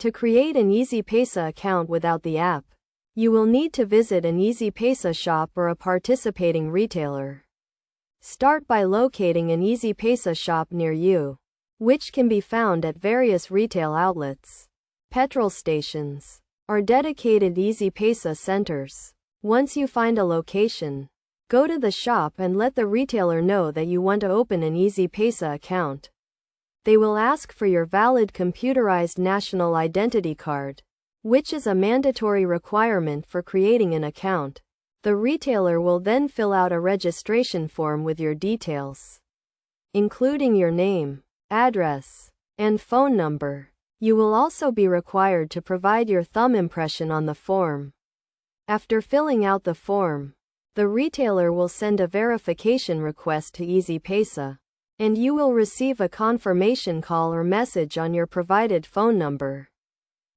To create an Easy Paisa account without the app, you will need to visit an Easy Paisa shop or a participating retailer. Start by locating an Easy Paisa shop near you, which can be found at various retail outlets, petrol stations, or dedicated Easy Paisa centers. Once you find a location, go to the shop and let the retailer know that you want to open an Easy Paisa account. They will ask for your valid computerized national identity card, which is a mandatory requirement for creating an account. The retailer will then fill out a registration form with your details, including your name, address, and phone number. You will also be required to provide your thumb impression on the form. After filling out the form, the retailer will send a verification request to Easy Paisa, and you will receive a confirmation call or message on your provided phone number.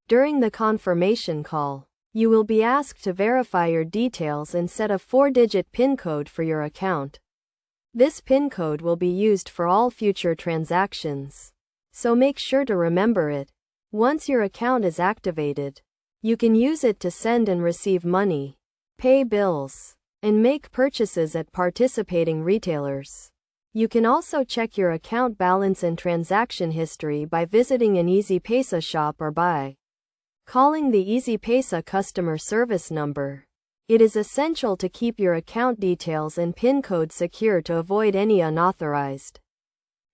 During the confirmation call, you will be asked to verify your details and set a 4-digit PIN code for your account. This PIN code will be used for all future transactions, so make sure to remember it. Once your account is activated, you can use it to send and receive money, pay bills, and make purchases at participating retailers. You can also check your account balance and transaction history by visiting an Easy Paisa shop or by calling the Easy Paisa customer service number. It is essential to keep your account details and PIN code secure to avoid any unauthorized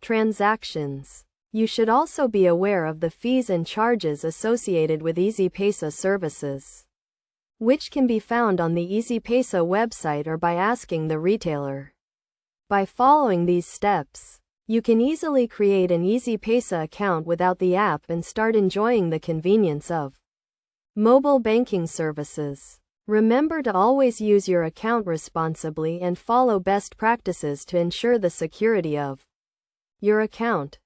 transactions. You should also be aware of the fees and charges associated with Easy Paisa services, which can be found on the Easy Paisa website or by asking the retailer. By following these steps, you can easily create an Easy Paisa account without the app and start enjoying the convenience of mobile banking services. Remember to always use your account responsibly and follow best practices to ensure the security of your account.